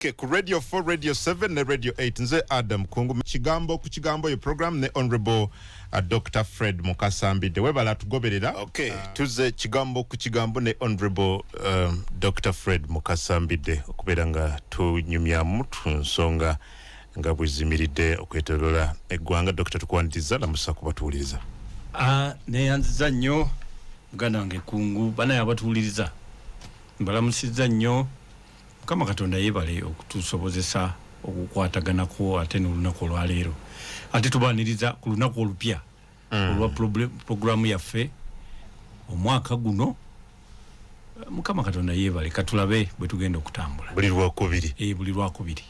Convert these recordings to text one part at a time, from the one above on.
Ku Radio 4, Radio 7 ne Radio 8 nze Adam Kungu kigambo ku kigambo yo program ne honorable Dr. Fred Mukasambide webala tugoberera tuze kigambo ku kigambo ne honorable Dr. Fred Mukasambide okubera nga tunyumya mutu nsonga nga bwizimiridde okwetolola eggwanga Dr. tukwandiza na musaku batuuliriza ne yanziza nnyo muganda wange Kungu bana yabatuuliriza mbalamusizza nnyo kama Katonda yebale okutusobozesa okukwataganako ate n'olunaku olwaleero ate tubaniriza ku lunaku olupya olwa programu yaffe omwaka guno Mukama Katonda yebale katulabe bwe tugenda okutambula buli lwakubiri buli lwakubiri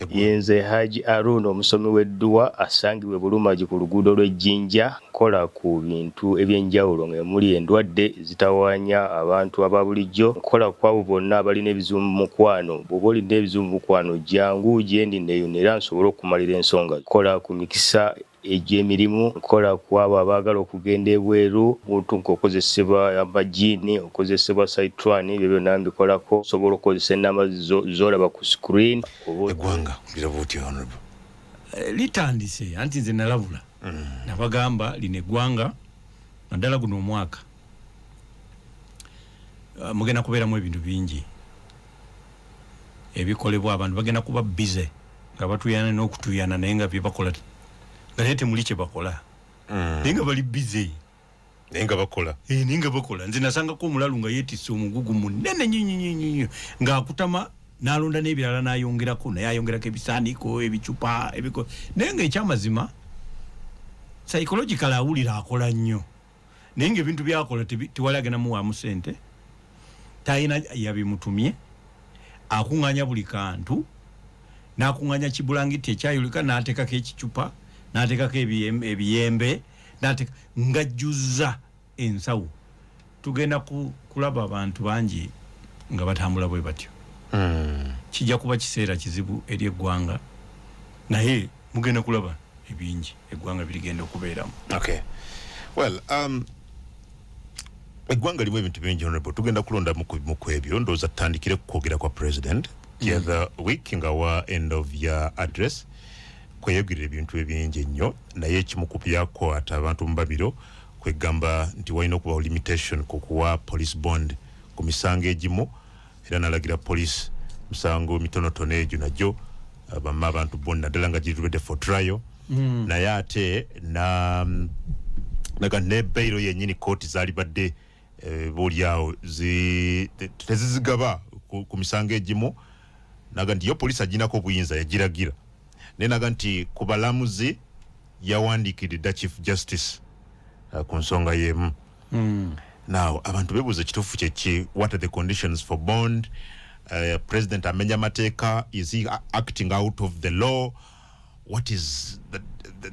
yenze Haji Aruno omusomi w'edduwa asangibwe Bulumaji ku luguudo lw'Ejjinja kola ku bintu ebyenjawulo ng'emuli endwadde zitawaanya abantu ababulijjo kola kwabo bonna abalina ebizibu mu mukwano bw'oba olina ebizibu mu mukwano jangu gyendi neeyonera nsobole okumalira ensonga kola ku mikisa egy'emirimu kola kwabo abaagala okugenda ebweru buntu nk'okozesebwa amajiini okozesebwa saitwani ebyo byonna mbikolako osobola okukozesa ennamba z'olaba ku screen eggwanga mbiraba otya honorable litandise anti nze nalabula nabagamba lino eggwanga naddala guno omwaka mugenda kubeeramu ebintu bingi ebikolebwa abantu bagenda kuba bize nga batuyana n'okutuyana naye nga bye bakola naye temuli kye bakola naye nga bali bize naye nga bakola nze nasangako omulalu nga yeetisse omugugu munene nnyo ng'akutama n'alonda n'ebirala n'ayongerako naye ayongerako ebisaaniko ebicupa naye ng'ekyamazima psychological awulira akola nnyo naye ng'ebintu byakola tewali agenda muwaamu ssente talina yabimutumye akuŋŋanya buli kantu n'akuŋŋanya kibulangiti ekyayoleka n'ateekako ekicupa n'ateekako ebiyembe ng'ajjuzza ensawo tugenda kulaba abantu bangi nga batambula bwe batyo kijja kuba kiseera kizibu eri eggwanga naye mugenda kulaba ebingi eggwanga birigenda okubeeramu eggwanga limu ebintu bingi honorable tugenda kulonda mu ebyo ndowooza tutandikire kukwogera kwa president the other week nga wa end of year address kweyegirira ebintu ebingi ennyo naye ekimu ku byakwata abantu mu babiro kwegamba nti walina okubawo limitation ku kuwa police bond ku misango egimu era nalagira police misango mitonotono egyo nagyo bamma abantu bonna naddala nga giri ready for trial naye ate naga ne bailo yennyini kooti zaali badde boolyawo tezizigaba ku misango egimu naga nti yo police aginako obuyinza yagiragira naye naga nti ku balamuzi yawandiikiridda chief justice ku nsonga y'emu now abantu beebuuza ekituufu kyeki what are the conditions for bond president amenya amateeka is he acting out of the law what is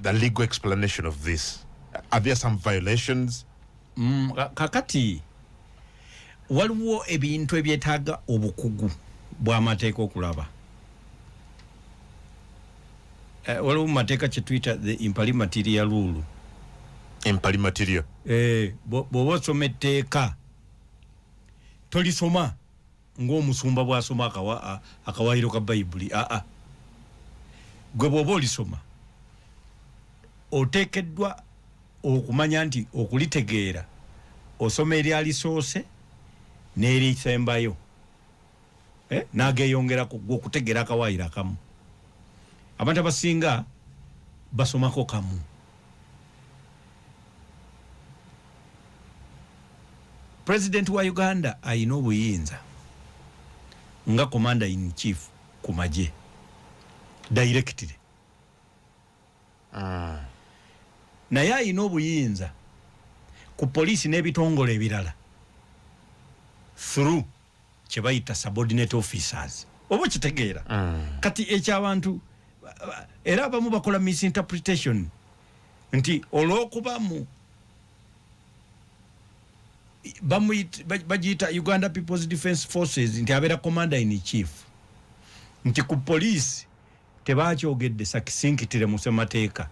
the legal explanation of this are there some violations kakati waliwo ebintu ebyetaaga obukugu bw'amateeka okulaba waliwo mateeka kye tuyita the impalimateria rule impalimateria bw'oba osoma etteeka tolisoma ng'omusumba bw'asoma akawaayiro ka bayibuli gwe bw'oba olisoma oteekeddwa okumanya nti okulitegeera osoma eryalisoose n'erisembayo n'ageeyongerako gwe okutegeera akawaayiro akamu abantu abasinga basomako kamu president wa Uganda ayina obuyinza nga commander in chief ku magye directly naye ayina obuyinza ku poliisi n'ebitongole ebirala through kye bayita subordinate officers oba kitegeera kati ekyabantu era abamu bakola misinterpretation nti olw'okubamu bagiyita Uganda People's Defence Forces nti abeera commander in chief nti ku poliisi tebakyogedde sakisinkitire mu ssemateeka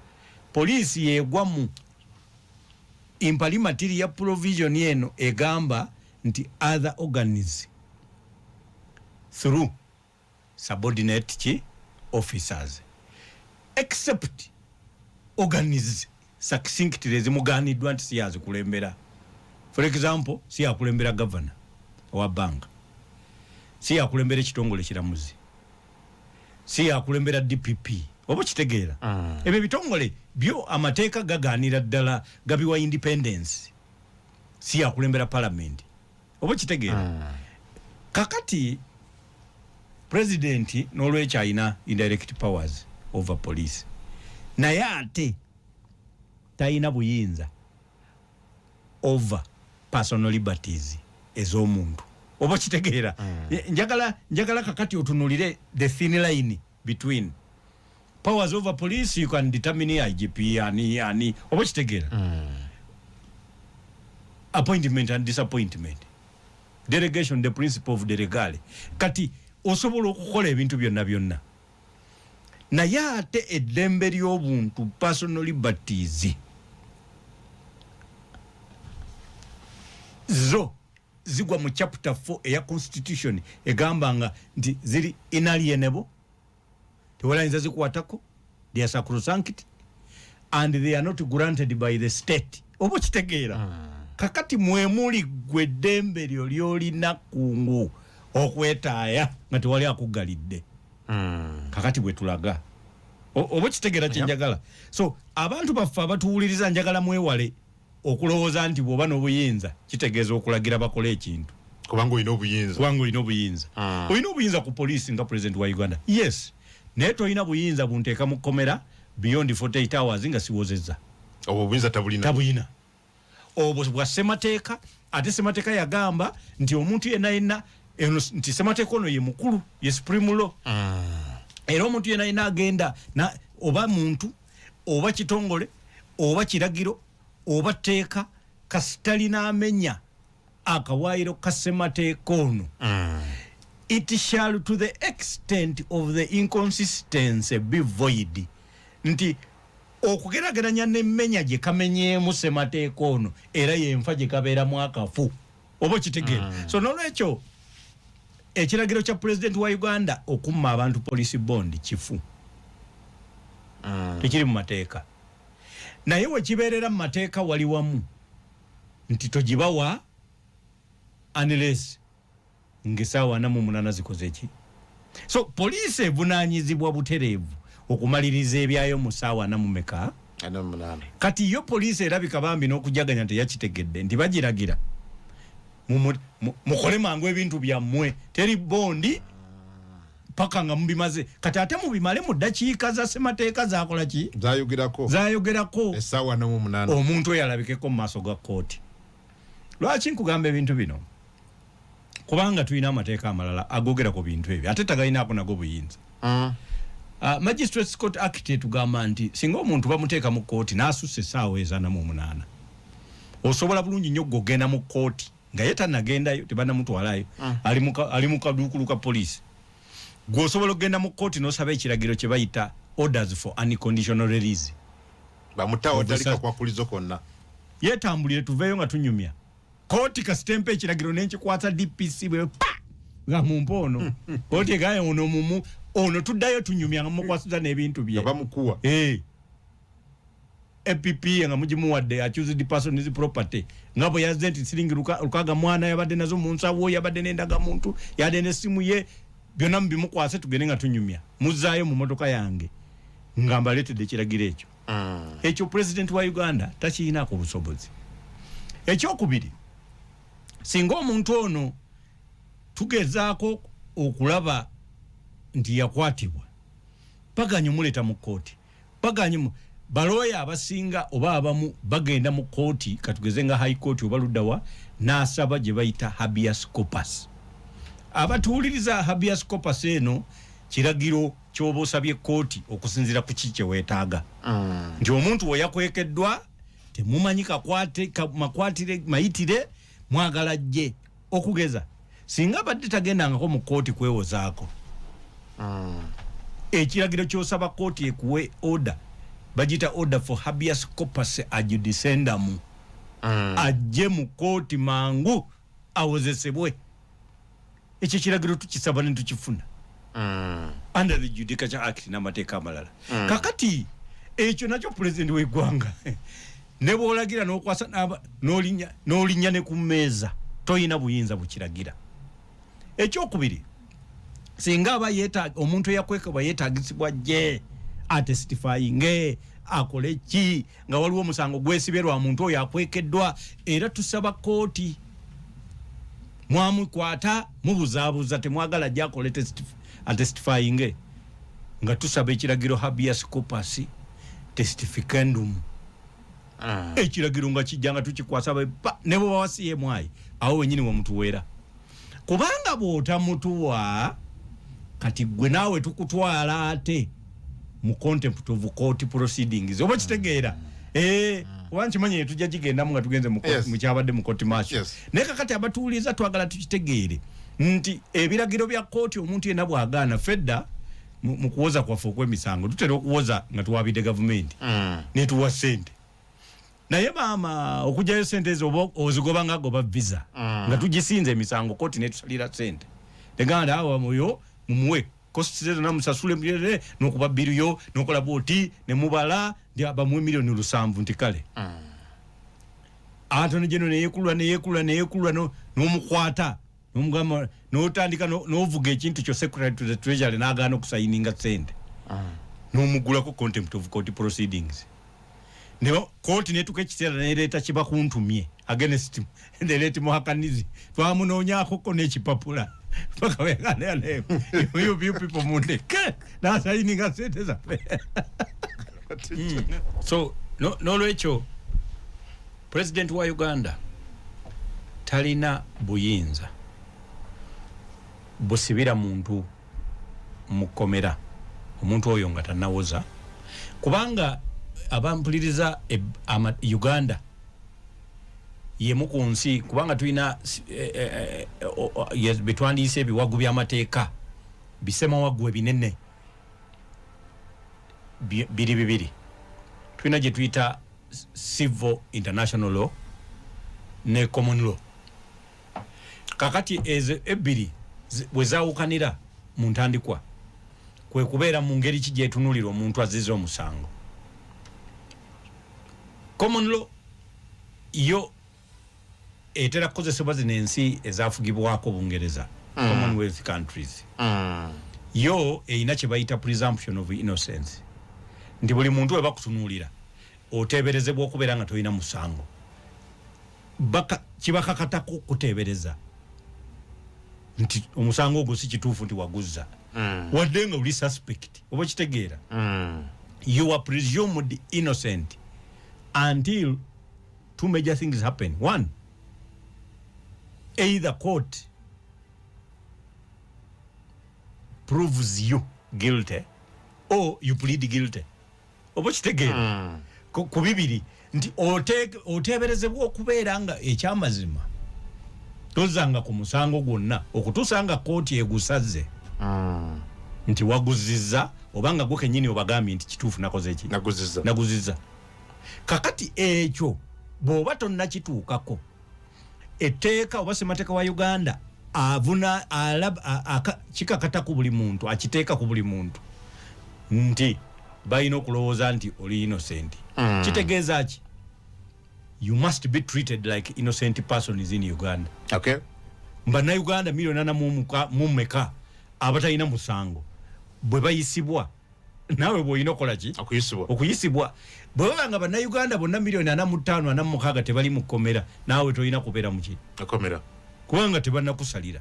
poliisi yeegwa mu impalimateria provision egamba nti other organs through subordinate officers except organize succinctly ezimuganiddwa nti siyazi kulembera. For example, siya kulembera governor wa bank, siya kulembera ekitongole kiramuzi, siya kulembera DPP. Oba kitegeera ebyo bitongole byo amateeka gaganira ddala gabiwa independence, siya kulembera parliament. Oba kitegeera kakati president n'olwekyo alina indirect powers over police, naye ate talina buyinza over personal liberties ez'omuntu. Oba kitegeera njagala kakati otunulire the thin line between powers over police. You can determine IGP ani oba kitegeera appointment and disappointment, delegation, the principle of delegale. Kati osobola okukola ebintu byonna naye ate eddembe ly'obuntu personal liberties zo zigwa mu chapter 4 eya constitution egamba nga nti ziri inalienable, tewalayinza zikwatako, they are sacrosanct and they are not granted by the state. Oba kitegeera kakati mwemuli gwe ddembe lyo lyolina kungu okwetaaya nga tewali akugalidde. Kakati bwe tulaga oba kitegeera kyenjagala. So abantu baffe abatuwuliriza njagala mwewale okulowooza nti bw'oba n'obuyinza kitegeeza okulagira bakole ekintu kubanga olina obuyinza. Olina obuyinza ku poliisi nga president wa Uganda, yes, naye tolina buyinza bunteeka mu kkomera beyond 48 hours nga siwozezza. Obwo obuyinza tabulina. Obwo bwa ssemateeka, ate ssemateeka yagamba nti omuntu yenna nti ssemateeka ono ye mukulu, ye supreme law. Era omuntu yenna agenda oba muntu oba kitongole oba kiragiro oba tteeka kasitalina amenya akawaayiro ka ssemateeka ono, it shall to the extent of the inconsistency be void. Nti okugerageranya n'emmenya gye kamenyeemu ssemateeka ono era yenfa gye kabeeramu akafu. Oba kitegeera. So n'olwekyo ekiragiro kya president wa Uganda okumma abantu police bond kifu, tekiri mu mateeka. Naye wekibeerera mu mateeka wali wamu nti togibawa unless ng'essaawa 48 zikoze ki. So poliisi evunaanyizibwa butereevu okumaliriza ebyayo mu ssaawa 48. Kati yo poliisi erabika bambi n'okujaganya teyakitegedde nti bagiragira mukole mangu ebintu byammwe, teri bondi paka nga mubimaze. Kati ate mubimale mu ddakiika za ssemateeka zakola ki, zayogerako essaawa 48 omuntu oyo alabikeko mu maaso ga kooti. Lwaki nkugamba ebintu bino? Kubanga tulina amateeka amalala agogera ku bintu ebyo ate tagalinaako nago buyinza. Magistrates Court Act etugamba nti singa omuntu bamuteeka mu kooti n'asussa essaawa 48 osobola bulungi nnyo gogenda mu kooti nga ye tannagendayo, tebannamutwalayo, ali mu kaduukulu ka poliisi. Gwosobola okugenda mu kooti n'osaba ekiragiro kye bayita orders for unconditional release. Bamutawo talika kwakulizo konna. Yetambulire tuveeyo nga tunyumya. Kooti kasitempe ekiragiro n'enkikwasa DPC bwe nga mumpono. Kooti egaye ono mumu ono tuddayo tunyumya nga mukwasiza n'ebintu bye. Bamukuwa. APP nga mugimuwadde accused person is property. Ngabo yazze nti siringi lukaga mwana yabadde nazo mu nsawo, yabadde n'endaga muntu, yadde n'essimu ye, byonna mubimukwase tugende nga tunyumya. Muzaayo mu motoka yange nga mbaleetedde ekiragiro ekyo. Ekyo president wa Uganda takirinaako busobozi. Ekyokubiri, singa omuntu ono tugezaako okulaba nti yakwatibwa, paganya muleeta mu kooti, paganya balooya abasinga oba abamu bagenda mu kooti, katugeze nga high court oba luddawa, n'asaba gye bayita habeas corpus. Abatuuliriza habeas corpus eno kiragiro ky'oba osabye kooti okusinziira ku kiki kye weetaaga. Nti omuntu we yakwekeddwa temumanyi makwatire mayitire mwagala jje okugeza singa badde tagendangako mu kooti kwewozaako. Ekiragiro ky'osaba kooti ekuwe order bagita order for habeas corpus adjudicendamu, ajje mu kooti mangu awozesebwe. Ekyo kiragiro tukisaba ne tukifuna. under the Judicature Act n'amateeka amalala kakati ekyo nakyo president w'eggwanga ne bw'olagira n'okwasa n'olinya ne ku mmeeza toyina buyinza bukiragira. Ekyokubiri singa aba omuntu eyakwekebwa yeetaagisibwa gye atestifying akole ki nga waliwo omusango gwesibye lwa muntu oyo akwekeddwa era tusaba kooti mwamukwata mubuzaabuza temwagala gyakole testifying nga tusaba ekiragiro habeas corpus testificandum ekiragiro nga kijja nga tukikwasa ne bwe bawasiye mwayi awo wenyini wamutuweera kubanga bw'otamutuwa kati gwe naawe tukutwala ate mu contempt of court proceedings oba kitegeera oba nkimanye tujja kigenda nga tugenze mu kyabadde mu court martial naye kakati abatuuliza twagala tukitegeere nti ebiragiro bya kooti omuntu yenna bw'agaana fedda mu kuwoza kwaffe okw'emisango tutera okuwoza nga tuwaabidde gavumenti netuwa ssente naye maama okugyayo ssente ezo oba ozigoba nga agoba visa nga tugisinze emisango kooti netusalira ssente teganda awo muyo mumuwe kosti zezo namusasule mbyere n'okuba biriyo n'okola booti ne mubala bamuwe miliyoni 7 nti kale Attorney General neyekulwa n'omukwata n'omugamba n'otandika n'ovuga ekintu kyo secretary to the treasury n'agaana okusayininga ssente n'omugulako contempt of court proceedings ne kooti netuka ekiseera nereeta kiba kuntumye against the late Muhakanizi twamunoonyaako ko n'ekipapula paka wegane you people munde na sayininga ssente zaffe so n'olwekyo president wa Uganda talina buyinza busibira muntu mukomera omuntu oyo nga tanawoza kubanga abampuliriza Uganda yemu ku nsi kubanga tulina betwandiise ebiwagu by'amateeka bisemawagu ebinene bibiri tulina gye tuyita civil international law ne common law kakati ezo ebbiri bwe zaawukanira mu ntandikwa kwe kubeera mu ngeri ki gyetunulira omuntu azize omusango. Common law yo etera kukozesebwa zino ensi ezafugibwako Bungereza Commonwealth countries yo eyina kye bayita presumption of innocence nti buli muntu we bakutunuulira oteeberezebwa okubeera nga tolina musango kibakakatako kuteebereza nti omusango ogwo si kituufu nti waguzza wadde nga oli suspect oba kitegeera you are presumed innocent until two major things happen. One, either court proves you guilty or you plead guilty oba kitegeera ku bibiri nti oteeberezebwa okubeera nga ekyamazima tozanga ku musango gwonna okutusanga kooti egusaze nti waguzizza obanga gwe kennyini obagambye nti kituufu nakoze eki naguzizza kakati ekyo bw'oba tonnakituukako etteeka oba ssemateeka wa Uganda avuna kikakata ku buli muntu akiteeka ku buli muntu nti balina okulowooza nti oli innocent kitegeeza ki you must be treated like innocent persons in Uganda. Okay. Mbana Uganda milioni 8 abatalina musango bwe bayisibwa nawe bw'olina okola ki okuyisibwa bwe nga bana Uganda bonna milioni 45 46 tebali mu kkomera nawe tolina kubeera mu ki akomera kubanga tebannakusalira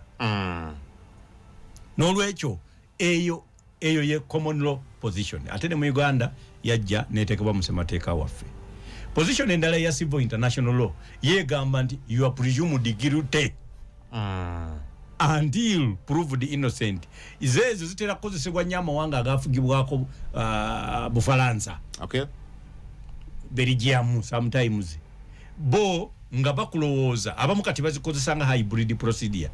n'olwekyo eyo ye common law position ate ne mu Uganda yajja neteekebwa mu ssemateeka waffe. Position endala ya civil international law yegamba nti you are presumed guilty until proved innocent. Izezo zitera kukozesebwa nnyo amawanga agafugibwako Bufalansa. Okay. Belgium sometimes. Bo nga bakulowooza abamu kati bazikozesa nga hybrid procedure.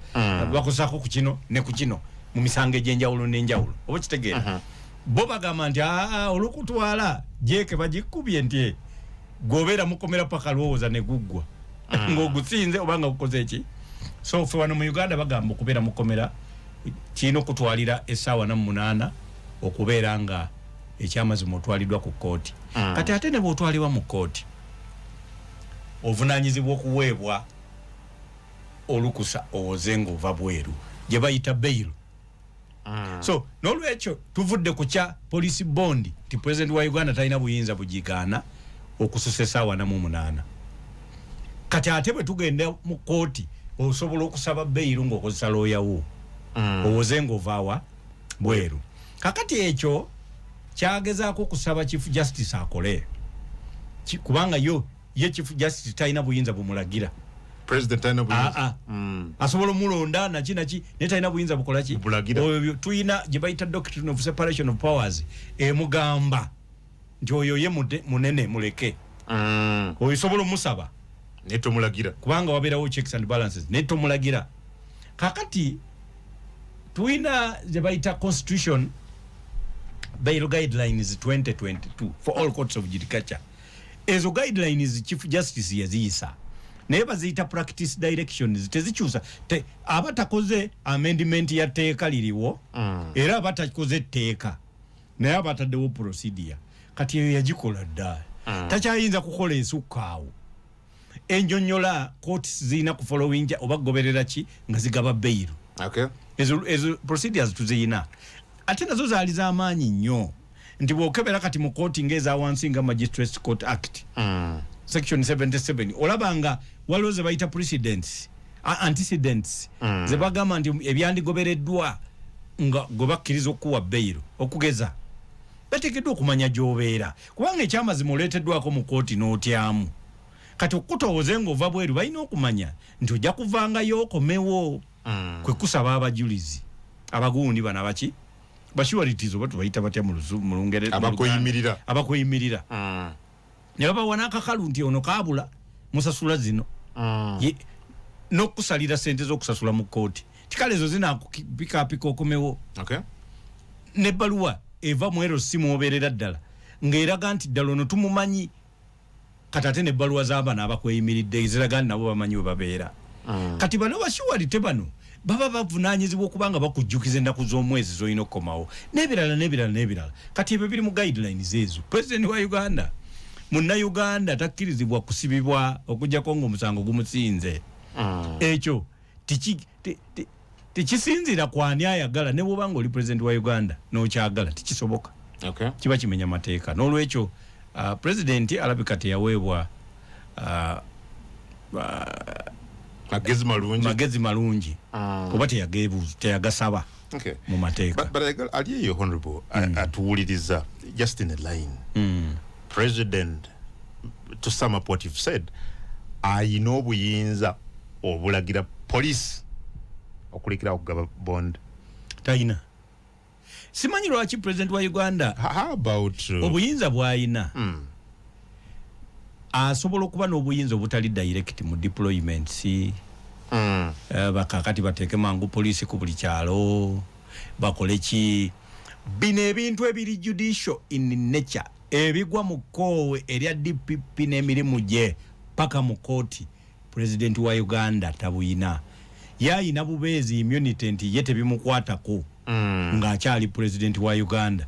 Bakozesako ku kino ne ku kino mu misango egy'enjawulo n'enjawulo. Oba kitegeera. Bo bagamba nti olukutwala jeke bagikubye nti gobeera mukomera paka lowooza ne guggwa. Ng'ogusinze obanga gukoze eki. So ffe wano mu Uganda bagamba okubeera mukomera kino kutwalira essaawa na 8 okubeera nga ekyamazima otwaliddwa ku kooti. Kati ate ne bw'otwalibwa mu kooti ovunaanyizibwa okuweebwa olukusa owoze ng'ova bweru gye bayita bail. So n'olwekyo tuvudde ku kya police bond ti president wa Uganda talina buyinza bugigaana okususa essaawa na 8. Kati ate bwe tugenda mu kooti osobola okusaba bail ng'okozesa lawyer wo owoze ng'ovaawa bweru. Kakati ekyo kyagezaako kusaba chief justice akole kubanga ye chief justice talina buyinza bumulagira president talina buyinza asobola mulonda naki ne talina buyinza bukola ki oyo tuyina gye bayita doctrine of separation of powers emugamba nti oyo ye munene muleke oyo sobola musaba neto mulagira kubanga wabeerawo checks and balances neto mulagira. Kakati tuyina gye bayita constitution bail guidelines 2022 for all courts of judicature. Ezo guidelines chief justice yaziyisa naye baziyita practice directions tezikyusa abatakoze amendment ya teeka liriwo era abatakoze teeka naye abataddewo procedure kati eyo yagikola dda takyayinza kukola ensukkaawo enjonyola courts zirina kufollowinja oba goberera ki nga zigaba bail. Ezo procedures tuziyina ate nazo zaali z'amaanyi nnyo nti bw'okebera kati mu kooti ng'eza wansi nga Magistrates Court Act section 77 olabanga waliwo ze bayita precedents antecedents ze bagamba nti ebyandigobereddwa nga gwe bakkiriza okuwa bail okugeza bateekeddwa okumanya gy'obeera kubanga ekyamazima oleeteddwako mu kooti n'otyamu kati okutowooze ng'ova bweru balina okumanya nti ojja kuvangayo okomewo kwe kusaba abajulizi abagundi bana baki basualities oba tubayita batya mu Lungereza abakuyimirira ne babawa n'akakalu nti ono kaabula musasula zino n'okusalira sente z'okusasula mu kooti tikale ezo zinaakupikaapika okomewo n'ebbaluwa eva mu ero si mwoberera ddala ng'eraga nti ddala ono tumumanyi kati ate n'ebbaluwa z'abana abakweyimiridde eziraga nti nabo bamanyi we babeera kati bano basualite bano baba bavunaanyizibwa okubanga bakujjukiza ennaku z'omwezi z'olina okukomawo n'ebirala kati ebyo biri mu guidelines ezo. President wa Uganda munnauganda takkirizibwa kusibibwa okujjako ng'omusango gumusinze ekyo tekisinzira kwani ayagala ne bw'oba ng'oli president wa Uganda n'okyagala tekisoboka kiba kimenya mateeka. N'olwekyo president alabika teyaweebwa magezi malungi oba teyagasaba mu mateeka. Ali eyo honorable atuwuliriza just in a line president to sum up what you've said ayina obuyinza obulagira police okulekera okugaba bond tayina. Simanyi lwaki president wa Uganda how about obuyinza bwayina asobola okuba n'obuyinza obutali direct mu deployments bakakati bateeke mangu poliisi ku buli kyalo bakole ki bino ebintu ebiri judicial in nature ebigwa mu koowe erya DPP n'emirimu gye paka mu kooti president wa Uganda tabuyina yayina bubeezi immunity nti ye tebimukwatako ng'akyali president wa Uganda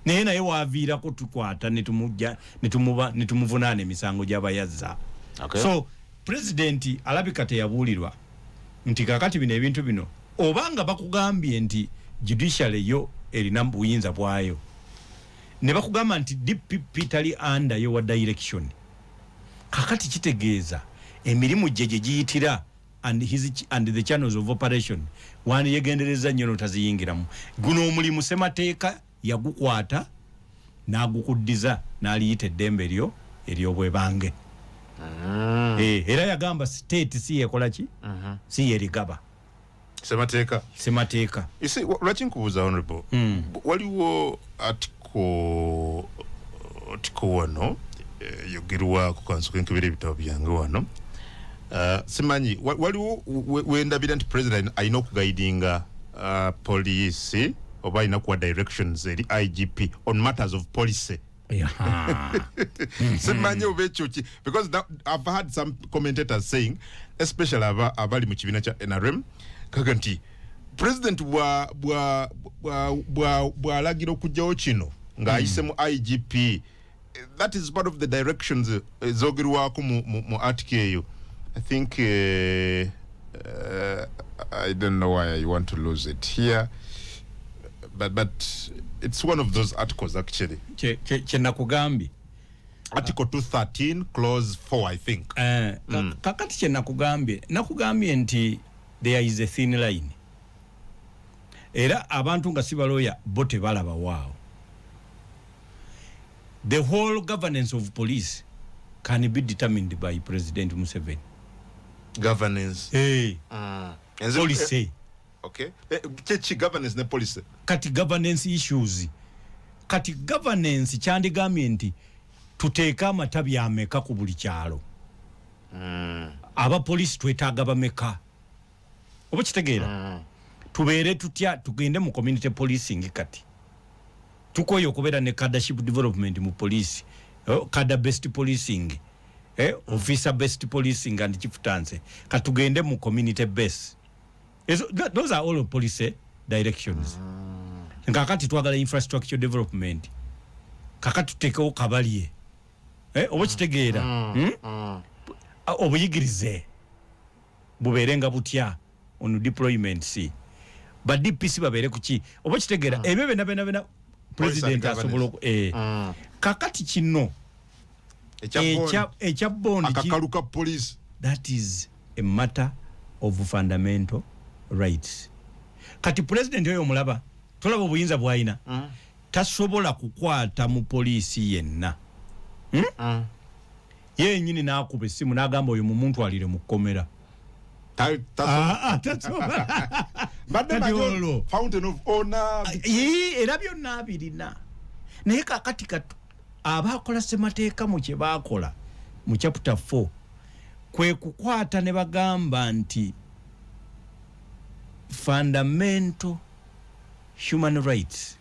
naye waaviirako tukwata netumuvunaana emisango gy'abayazza. So president alabika teyabuulirwa nti kakati bino ebintu bino obanga bakugambye nti judiciary yo erina buyinza bwayo ne bakugamba nti DPP tali under yo wa direction kakati kitegeeza emirimu gye giyitira and the channels of operation wani yegendereza nnyo notaziyingiramu guno omulimu semateeka yagukwata n'agukuddiza n'aliyita eddembe lyo ery'obwebange era yagamba state si yekola ki si yerigaba semateeka isi lwaki nkubuuza honorable waliwo article wano yogerwa ku kanso k'enkebera ebitabo byange wano simanyi waliwo wendabira nti president alina okugaidinga police oba alina kuwa directions eri IGP on matters of policy. Simanyi oba ekyo ki because I've had some commentators saying especially abali mu kibiina kya NRM kaga nti president bw'alagira okujjawo kino ng'ayise mu IGP, that is part of the directions ezogerwako mu article eyo. I think I don't know why I want to lose it here, but it's one of those articles actually. Kyenakugambye Article 213 clause 4 I think. Kakati nakugambye nti there is a thin line. Era abantu nga si baloya bo tebalaba waawo. The whole governance of police can be determined by President Museveni. Governance. Policy. Okay. Chechi governance ne policy. Kati governance issues. Kati governance kyandigambye nti tuteeka amatabi ameka ku buli kyalo. Aba police twetaaga bameka. Oba kitegeera? Tubeere tutya tugende mu community policing kati. Tukoyo okubeera ne cadreship development mu police. Cadre based policing. Officer based policing and chieftaincy. Katugende mu community base. Those are all policy directions. Kakati twagala infrastructure development. Kakati tutekewo kabalye. Oba kitegeera? Obuyigirize. Bubeerenga butya on deployment si. Ba DPC babeere kuki. Oba kitegeera ebyo bena president asobola kakati kino echa bond akakaluka police. That is a matter of fundamental rights. Kati president oyo mulaba tolaba obuyinza bwayina tasobola kukwata mu polisi yenna. Ye nyini nakuba essimu n'agamba oyo mu muntu alire mu kkomera. Fountain of honor. Era byonna abirina. Naye kakati abakola semateeka mu kye baakola mu chapter 4 kwe kukwata ne bagamba nti fundamental human rights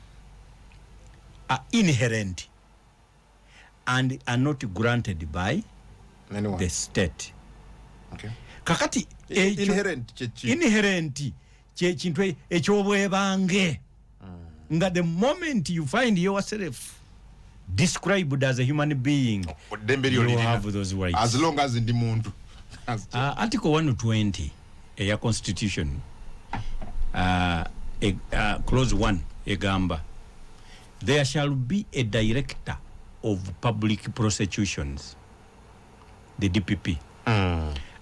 are inherent and are not granted by the state. Okay. Kakati inherent kye kintu ekyobwebange nga the moment you find yourself described as a human being you have those rights as long as ndi muntu. Article 120 ya constitution clause 1 egamba there shall be a director of public prosecutions, the DPP,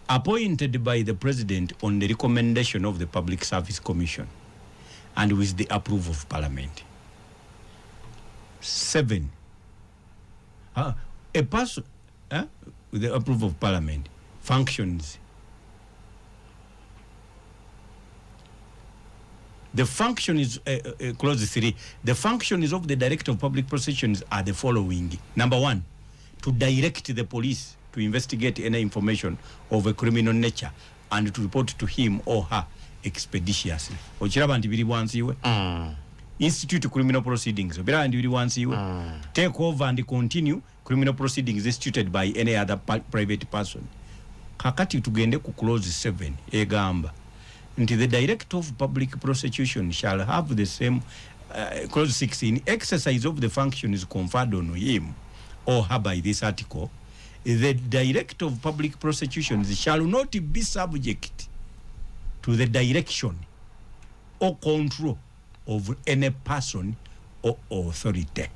appointed by the president on the recommendation of the Public Service Commission and with the approval of Parliament. 7. A person with the approval of Parliament functions. The function is clause 3. The functions of the director of public prosecutions are the following. Number 1, to direct the police to investigate any information of a criminal nature and to report to him or her expeditiously. Ochiraba nti biri wansiwe. Institute criminal proceedings. Obira nti biri wansiwe. Take over and continue criminal proceedings instituted by any other private person. Kakati tugende ku clause 7 egamba nti the director of public prosecution shall have the same clause 6 in exercise of the functions conferred on him or her by this article. The director of public prosecutions shall not be subject to the direction or control of any person or authority.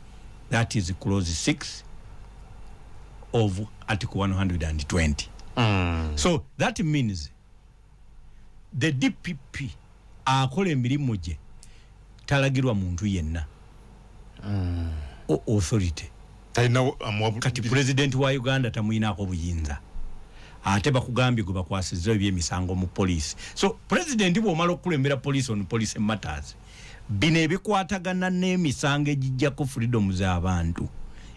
That is clause 6 of article 120. So that means the DPP akola emirimu gye talagirwa muntu yenna o authority. Kati president wa Uganda tamuyinako buyinza ate bakugambye gwe bakwasiza ebyemisango mu police. So president bw'omala okukulembera police on police matters bino ebikwatagana n'emisango egijjako freedom z'abantu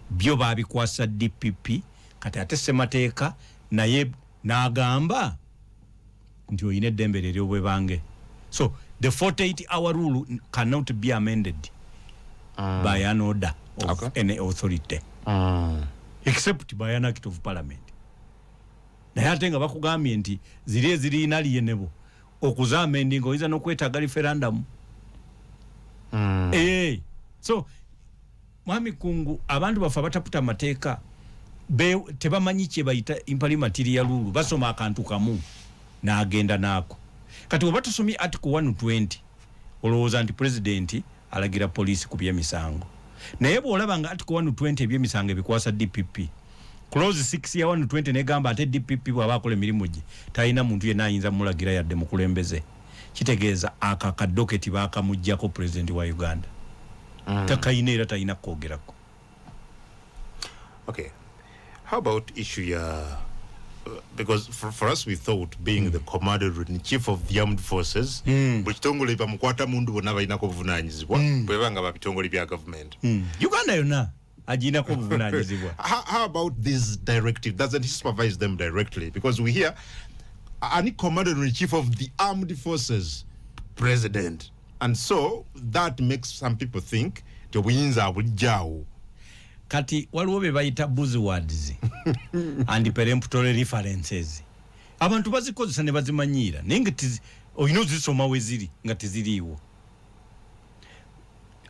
byo babikwasa DPP. Kati ate semateeka naye n'agamba nti oyina eddembe ery'obwebange. So the 48-hour rule cannot be amended by an order of any authority except by an act of parliament. Naye ate nga bakugambye nti ziri eziriina liyenebo okuzama endingo oyinza n'okwetaaga referendum. So mwami kungu abantu bafa bataputa mateeka tebamanyi kye bayita impalimatiri lulu basoma akantu kamu n'agenda naako. Kati oba tusomye article 120 olowooza nti president alagira poliisi ku by'emisango. Naye bw'olaba nga article 120 eby'emisango ebikwasa DPP clause 6 ya 120 negamba ate DPP bw'aba akola emirimu gye talina muntu yenna ayinza mulagira yadde mukulembeze. Kitegeeza akakadoketi baakamuggyako president wa Uganda. Takayina era talina kwogerako. Okay. How about issue because for us we thought being the commander-in-chief of the armed forces bwekitongole bamukwata mundu bonna balinako obuvunanyizibwa bwebanga babitongole bya government. Uganda yonna aginako obuvunanyizibwa. How about this directive? Doesn't he supervise them directly? Because we hear any commander-in-chief of the armed forces president, and so that makes some people think to buyinza abujjawo. Kati waliwo be bayita buzzwords and peremptory references. Abantu bazikozesa ne bazimanyira naye nga oyina ozisoma we ziri nga teziriiwo.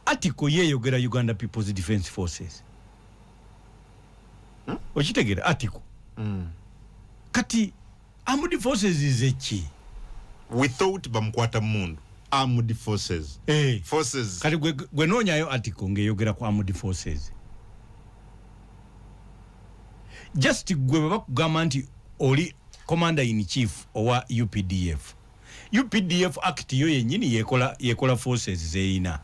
Article yeeyogera Uganda People's Defence Forces. Okitegera article. Kati armed forces is ki? We thought bamukwata mundu armed forces. Forces. Kati gwe noonyayo article ng'eyogera ku armed forces. Just gwe bakugamba nti oli commander in chief owa UPDF. UPDF act yo yennyini yekola forces zeeyina.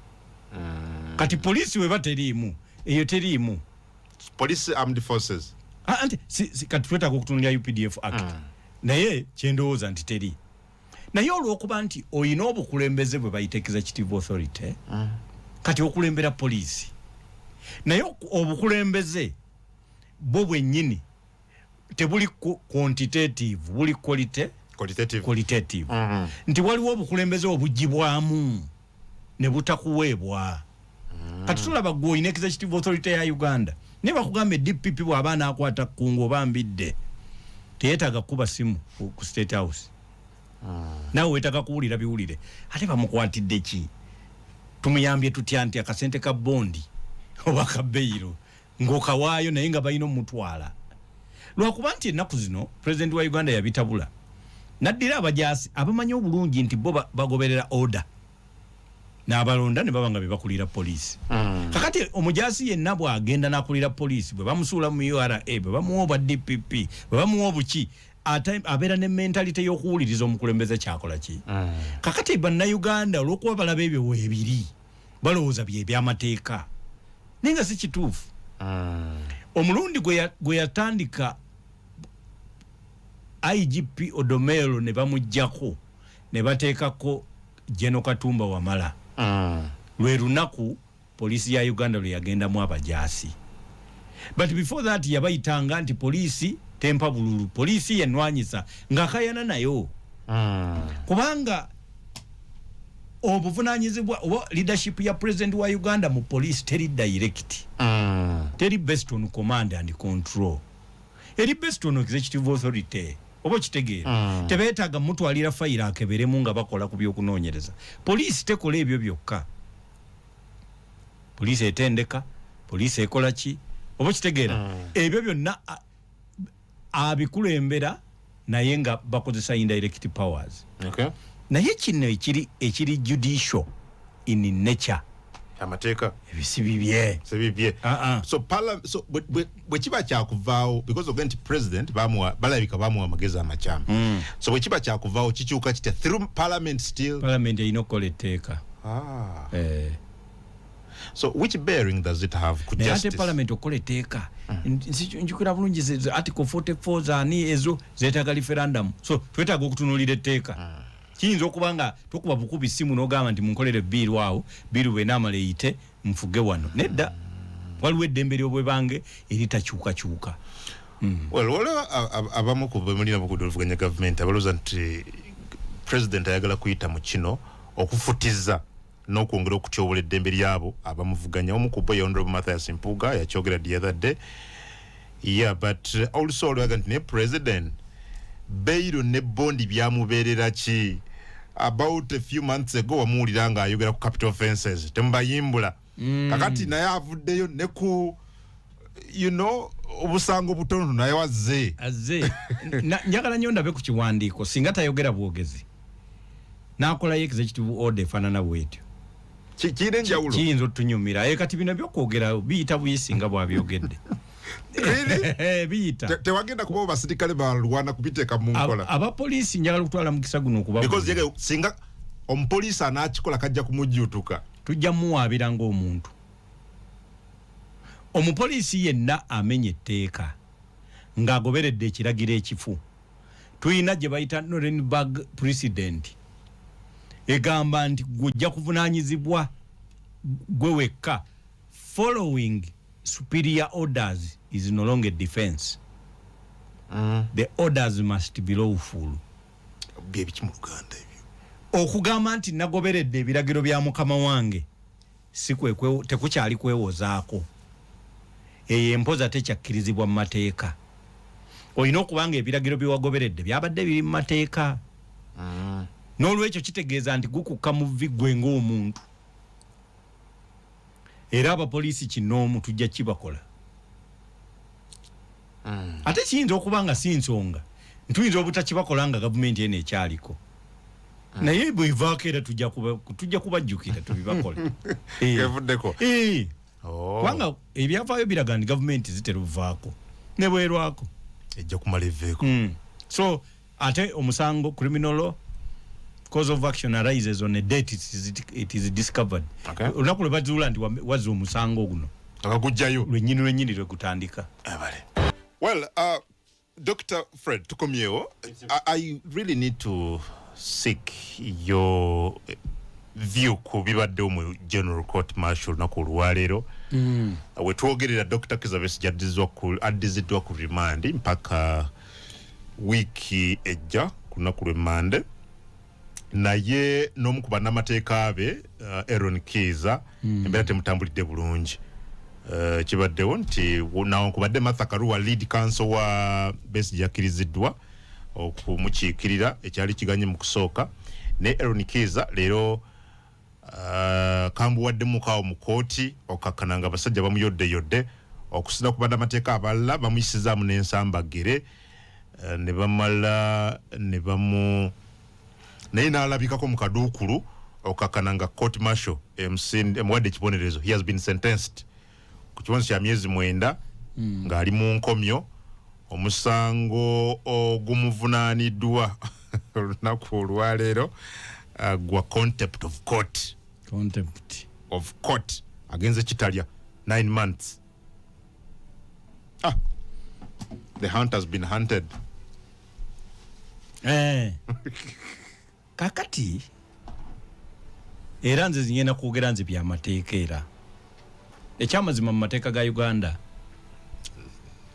Kati police we bateriimu eyo teriimu. Police armed forces. Anti kati twetaaga okutunulira UPDF act. Naye kyendowooza nti teri. Naye olw'okuba nti oyina obukulembeze bwe bayita executive authority. Kati okulembera police. Naye obukulembeze bo bwennyini tebuli quantitative buli qualitative. Nti waliwo obukulembeze obugibwamu ne butakuweebwa. Kati tulaba gwe oyina executive authority ya Uganda ne bakugamba DPP bw'abaana akwata kungo bambidde teyeetaaga kuba simu ku State House. Nawe weetaaga kuwulira biwulire ate bamukwatidde ki? Tumuyambye tutya nti akasente ka bondi oba ka beyiro ng'okawaayo naye nga balina omutwala. Lwakuba nti ennaku zino president wa Uganda yabitabula naddira abajaasi abamanyi obulungi nti bo bagoberera order n'abalonda ne baba nga bebakulira poliisi. Kakati omujaasi yenna bw'agenda n'akulira poliisi bwe bamusuula mu URA bwe bamuwa obwa DPP bwe bamuwa obuki abeera ne mentalite y'okuwuliriza omukulembeze kyakola ki. Kakati bannayuganda olw'okuba balaba ebyo weebiri balowooza bye by'amateeka naye nga si kituufu. Omulundi gwe yatandika IGP Odomelo ne bamuggyako ne bateekako General Katumba Wamala. Lwe lunaku poliisi ya Uganda lwe yagendamu abajaasi. But before that yabayitanga nti poliisi tempa bululu, poliisi yenwanyisa ng'akayana nayo. Kubanga obuvunanyizibwa oba leadership ya president wa Uganda mu police teri direct. Teri based on command and control. Eri based on executive authority. Oba kitegeera. Tebeetaaga mutwalira fayira akeberemu nga bakola ku by'okunoonyereza. Police tekola ebyo byokka. Police etendeka, police ekola ki? Oba kitegeera. Ebyo byonna abikulembera naye nga bakozesa indirect powers. Okay. Naye kino ekiri judicial in nature. Amateeka ebisibibye sebibye. So bwe kiba kyakuvaawo because of the president balabika bamuwa amagezi amakyamu. So bwe kiba kyakuvaawo kikyuka kitya through parliament still. Parliament erina okukola etteeka. So which bearing does it have ku justice? Ate parliament okukola etteeka. Njukira bulungi article 44 zaani ezo zeetaaga referendum. So twetaaga okutunuulira etteeka. Kiyinza okuba nga tokuba bukubi simu n'ogamba nti munkolere biiru awo biiru bwe naamala eyite nfuge wano. Nedda waliwo eddembe ly'obwebange eritakyukakyuka. Waliwo abamu ku bemulina bakudoluvuganya gavumenti abalowooza nti president ayagala kuyita mu kino okufutiza n'okwongera okutyobola eddembe lyabo abamuvuganya. Omu ku bo Honorable Mathias Mpuuga yakyogera the other day. Yeah, but also olwaga nti ne president Beiro ne bondi byamubeerera ki about a few months ago wamuulira nga ayogera ku capital offenses temubayimbula kakati naye avuddeyo ne ku obusango butono naye wazze njagala nnyo ndabe ku kiwandiiko singa tayogera bwogezi n'akola executive order efaanana bwetyo kiyina enjawulo kiyinza otunyumira kati bino byokwogera biyita buyisi nga bwabyogedde biyita tewagenda kuba basirikale balwana kubiteeka mu nkola abapoliisi njagala kutwala mukisa guno okuba because singa omupoliisi anaakikola kajja kumujjuutuka tujja muwaabira ng'omuntu omupoliisi yenna amenya etteeka ng'agoberedde ekiragiro ekifu tuyina gye bayita Nuremberg precedent egamba nti gujja kuvunaanyizibwa gwe wekka following superior orders is no longer defense. The orders must be lawful. Byebikimu Luganda ebyo. Okugamba nti nagoberedde ebiragiro bya mukama wange tekukyali kwewozaako. Eyo empoza tekyakkirizibwa mu mateeka. Olina okubanga ebiragiro byewagoberedde byabadde biri mu mateeka. N'olwekyo kitegeeza nti gukukka mu vigwe ng'omuntu. Era abapoliisi kinoomu tujja kibakola. Ate kiyinza okuba nga si nsonga ntuyinza obutakibakola nga gavumenti eno ekyaliko naye bwevaako era tujja kubajjukira tubibakole kevuddeko kubanga ebyavaayo biraga nti gavumenti ziteruvaako ne bwerwako ejja kumala eveeko so ate omusango criminal law cause of action arises on a date it is discovered olunaku lwe bazuula nti wazza omusango guno akagujjayo lwennyini lwe gutandika Well, Dr. Fred Tukomyewo, I really need to seek your view ku bibadde mu General Court Martial na ku lwaleero. We twogerera Dr. Kizabesi addiziddwa ku remand mpaka wiki ejja kunaku lwe Mande. Naye n'omu ku bannamateeka abe Aaron Kiza embeera temutambulidde bulungi. Kibaddewo nti nawankubadde Martha Karua lead counsel wa Besigye yakkiriziddwa okumukiikirira ekyali kiganye mu kusooka ne Aaron Kiza leero kambuwaddemu kaawo mu kooti okakkana nga abasajja bamuyodde okusina ku bannamateeka abalala bamuyisizaamu n'ensambagere ne bamala ne bamu naye n'alabikako mu kaduukulu okakkana nga court martial emuwadde ekibonerezo he has been sentenced ku kibonezo kya myezi 9 ng'ali mu nkomyo omusango ogumuvunaaniddwa olunaku olwaleero gwa contempt of court agenze Kitalya 9 months. The hunt has been hunted. Kakati era nze zinyenda kwogera nze byamateeka era ekyamazima mu mateeka ga Uganda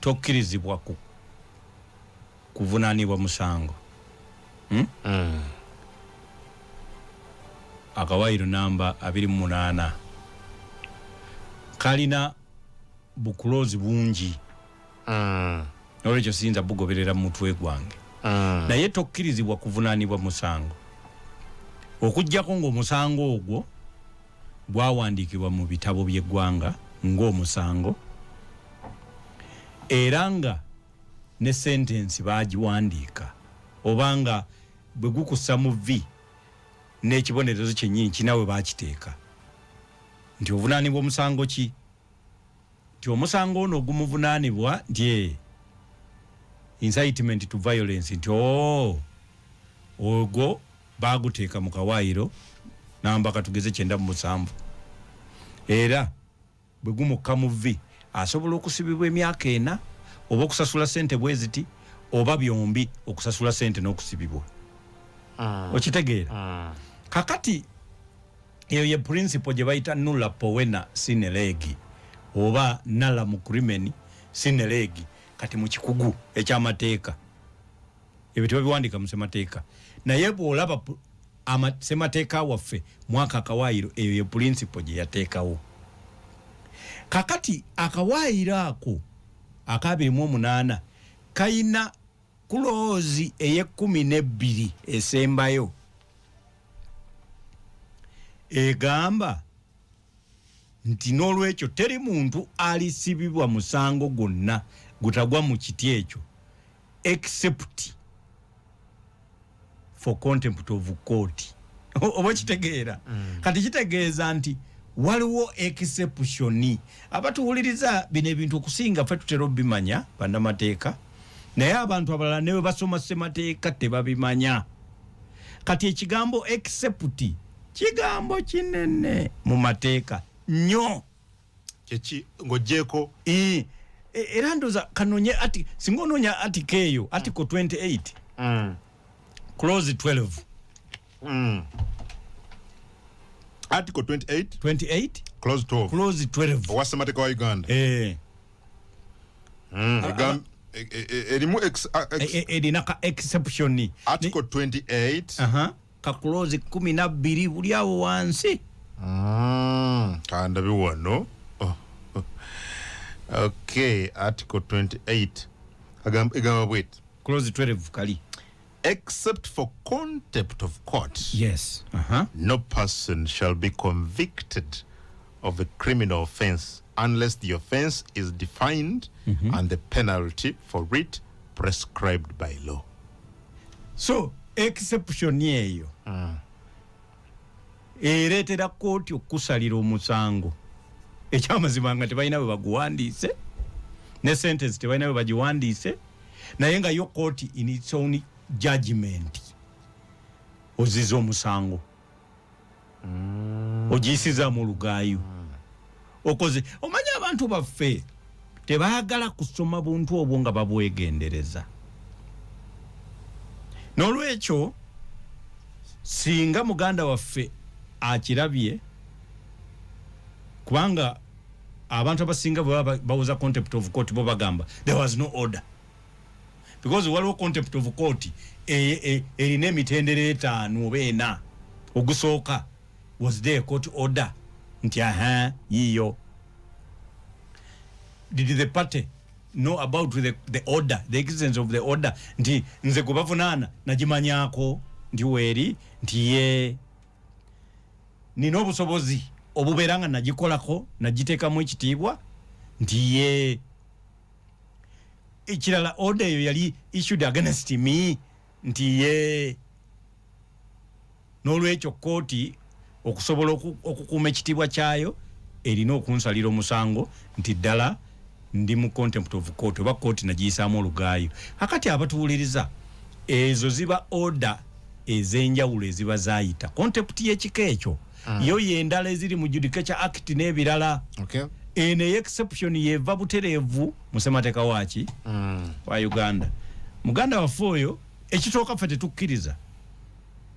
tokkirizibwa kuvunaanibwa musango akawairo namba 28 kalina bukulozi bungi olwekyo siyinza bugoberera mu mutwe gwange naye tokkirizibwa kuvunaanibwa musango okuggyako ng'omusango ogwo gwawandiikibwa mu bitabo by'eggwanga ng'omusango era nga ne sentensi baagiwandiika obanga bwe gukussa mu vi n'ekibonerezo kyennyini kinawe baakiteeka nti ovunaanibwa omusango ki nti omusango ono ogumuvunaanibwa nti incitement to violence nti ogwo baaguteeka mu kawaayiro namba katugeze 97 era bwe gumukka mu vi asobola okusibibwa emyaka 4 oba okusasula sente bweziti oba byombi okusasula sente n'okusibibwa okitegeera kakati eyo ye principle gye bayita nulla powena sine legi oba nala mu crimen sine legi kati mu kikugu ekyamateeka ebyo tebabiwandiika mu semateeka naye bw'olaba semateeka waffe mwaka akawaayiro eyo ye principle gye yateekawo kakati akawaayiro ako aka 28 kayina kuloozi eye 12 esembayo egamba nti n'olwekyo teri muntu alisibibwa musango gonna gutagwa mu kiti ekyo except for contempt of court. Oba kitegeera kati kitegeeza nti waliwo exceptioni abatuwuliriza bino ebintu okusinga ffe tutera obimanya bannamateeka naye abantu abalala ne bwe basoma ssemateeka tebabimanya. Kati ekigambo except kigambo kinene mu mateeka nnyo kyeki ng'oggyeko era ndoza kanonye ati singa onoonya article eyo article 28 clause 12 article 28 clause 12 owa ssemateeka wa Uganda erimu erina ka exception article 28 ka clause 12 buli awo wansi kandabe wano okay article 28 agamba bwet clause 12 kali except for contempt of court. Yes. No person shall be convicted of a criminal offense unless the offense is defined and the penalty for it prescribed by law. So, exception eyo ereetera kooti okusalira omusango ekyamazima nga tebalina bwe baguwandiise ne sentence tebalina bwe bagiwandiise naye nga yo kooti in its own judgment oziza omusango ogiyisiza mu lugaayo okoze omanya abantu baffe tebaagala kusoma buntu obwo nga babwegendereza n'olwekyo singa muganda waffe akirabye kubanga abantu abasinga bawoza contempt of court bo bagamba there was no order because waliwo contempt of court erina emitendera 5 oba 4 ogusooka was there court order nti yiyo did the party know about the order, the existence of the order nti nze kubavunaana nagimanyako nti weeri nti ye nina obusobozi obubeera nga nagikolako nagiteekamu ekitiibwa nti ye ekirala order eyo yali issued against me nti ye n'olwekyo kooti okusobola okukuuma ekitiibwa kyayo erina okunsalira omusango nti ddala ndi mu contempt of court oba kooti nagiyisaamu olugaayo. Kakati abatuwuliriza ezo ziba order ez'enjawulo eziba zaayita contempt y'ekika ekyo yo yendala eziri mu Judicature Act n'ebirala. Eno exception yeva butereevu mu ssemateeka waaki wa Uganda. Muganda waffe oyo ekitooka ffe tetukkiriza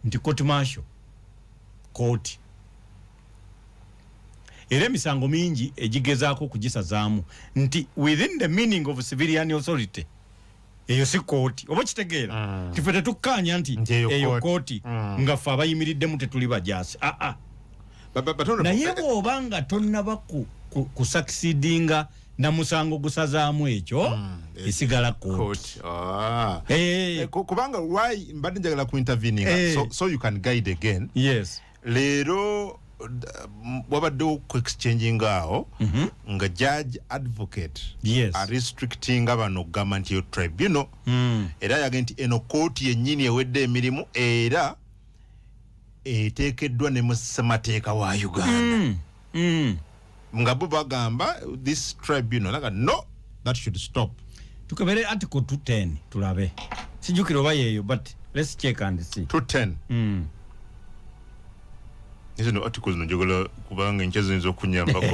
nti court martial kooti era emisango mingi egigezaako okugisazaamu nti within the meaning of civilian authority eyo si kooti oba kitegeera tife tetukkaanya nti eyo kooti nga ffe abayimiriddemu tetuli bajaasi naye bw'oba nga tonnaba kusakisidinga na musango gusazaamu ekyo esigala kooti kubanga why mbadde njagala kuintervening so you can guide again. Yes. Leero wabaddewo ku exchanging awo nga judge advocate are restricting bano okugamba nti yo tribunal era yagamba nti eno kooti yennyini ewedde emirimu era eteekeddwa ne mu ssemateeka wa Uganda nga bo bagamba this tribunal like no that should stop. Tukebere article 210 tulabe sijukira oba yeyo but let's check and see 210 Izo no articles no jogola kubanga nchezo nzo kunyambako.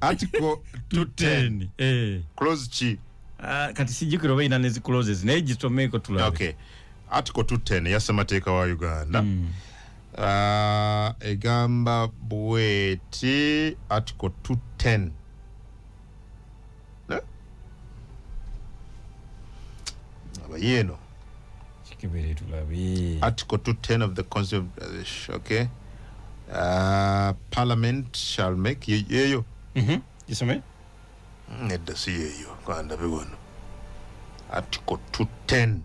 Article 210 clause chi kati sijukira oba ina nezi clauses naye gisomeko tulabe. Okay. Article 210 ya ssemateeka wa Uganda egamba bweti article 210 abayeno kibere tulabi article 210 of the constitution okay parliament shall make yeyo gisome nedda si yeyo kwanda begono article 210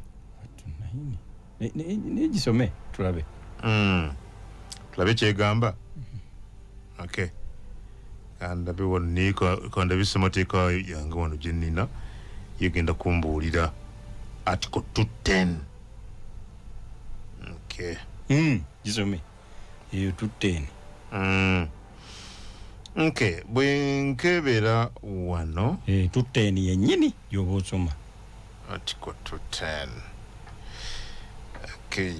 ne gisome tulabe tulabe kyegamba. Okay. And konda bisemateeka yange wano gye nnina yegenda kumbuulira article 210. Okay. Gisome eyo 210. Okay, bwe nkebera wano 210 yennyini y'oba osoma. Article 210. Okay,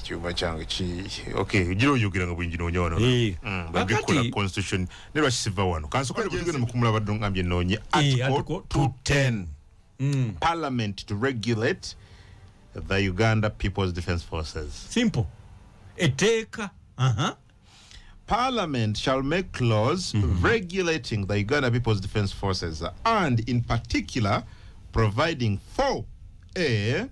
kyuma kyange ki. Okay, gira oyogeranga bwinginoonya wano. Babikola constitution ne lwakisiva wano. Kansokola bwegenda mukumula badde ngambye noonye article 210. Parliament to regulate the Uganda People's Defence Forces. Simple. Etteeka. Parliament shall make laws regulating the Uganda People's Defence Forces and in particular providing for A,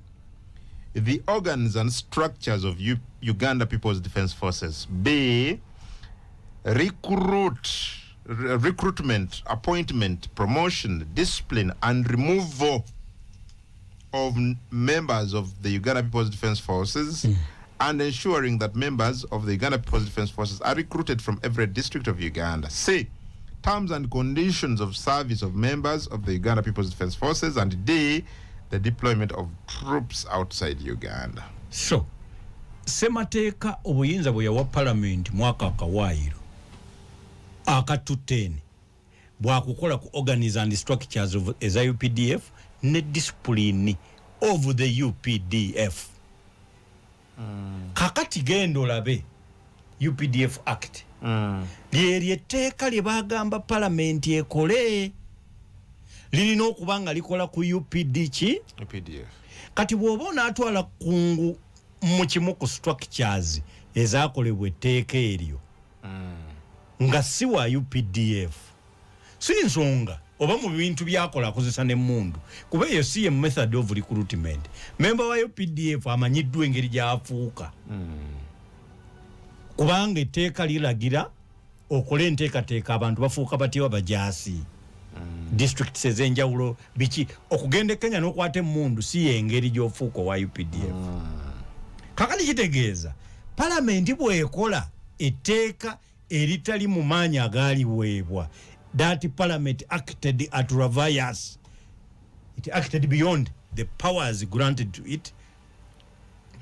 the organs and structures of Uganda People's Defence Forces, B, recruitment, appointment, promotion, discipline and removal of members of the Uganda People's Defence Forces and ensuring that members of the Uganda People's Defence Forces are recruited from every district of Uganda. C, terms and conditions of service of members of the Uganda People's Defence Forces, and D, the deployment of troops outside Uganda. So, semateeka obuyinza bwe yawa parliament mwaka akawaayiro aka 210 bwakukola ku organize and structures of eza UPDF ne discipline of the UPDF. Kakati gendo labe UPDF Act. Lyeri etteeka lye bagamba parliament ekole lirina okubanga likola ku UPD ki? UPDF. Kati bw'oba onaatwala kungu mu kimu ku structures ezaakolebwa etteeka eryo nga si wa UPDF si nsonga oba mu bintu byakola akozesa n'emmundu kuba eyo si ye method of recruitment. Member wa UPDF amanyiddwa engeri gy'afuuka kubanga etteeka liragira okole enteekateeka abantu bafuuka batya bajaasi. Districts ez'enjawulo biki okugenda Kenya n'okwata emmundu si y'engeri gy'ofuuka wa UPDF. Kakati kitegeeza parliament bw'ekola etteeka eritali mu maanyi agaaliweebwa, that parliament acted at reverse. It acted beyond the powers granted to it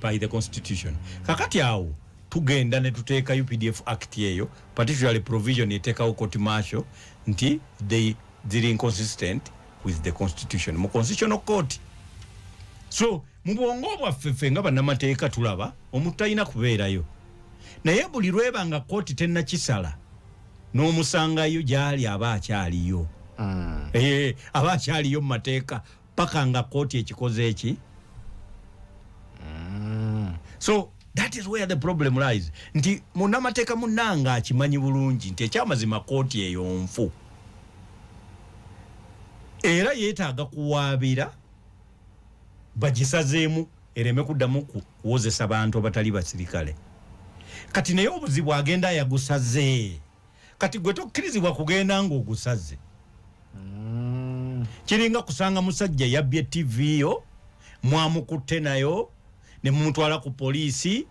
by the constitution. Kakati awo tugenda ne tuteeka UPDF Act eyo, particularly provision eteekawo court martial nti they're inconsistent with the constitution mu constitutional court. So mu bwongo bwaffe nga bannamateeka tulaba omuntu talina kubeerayo, naye buli lwebanga kooti tennakisala n'omusangayo gyali aba akyaliyo. Aba akyaliyo mu mateeka paka nga kooti ekikoze eki. So that is where the problem lies. Nti munnamateeka munnanga akimanyi bulungi nti ekyamazima kooti eyo nfu era yeetaaga kuwaabira bagisazeemu ereme kuddamu kuwozesa bantu abatali basirikale. Kati naye obuzibu agenda yagusaze, kati gwe tokkirizibwa kugenda ng'ogusaze. Kiringa kusanga musajja yabbye TV yo mwamukutte nayo ne mumutwala ku poliisi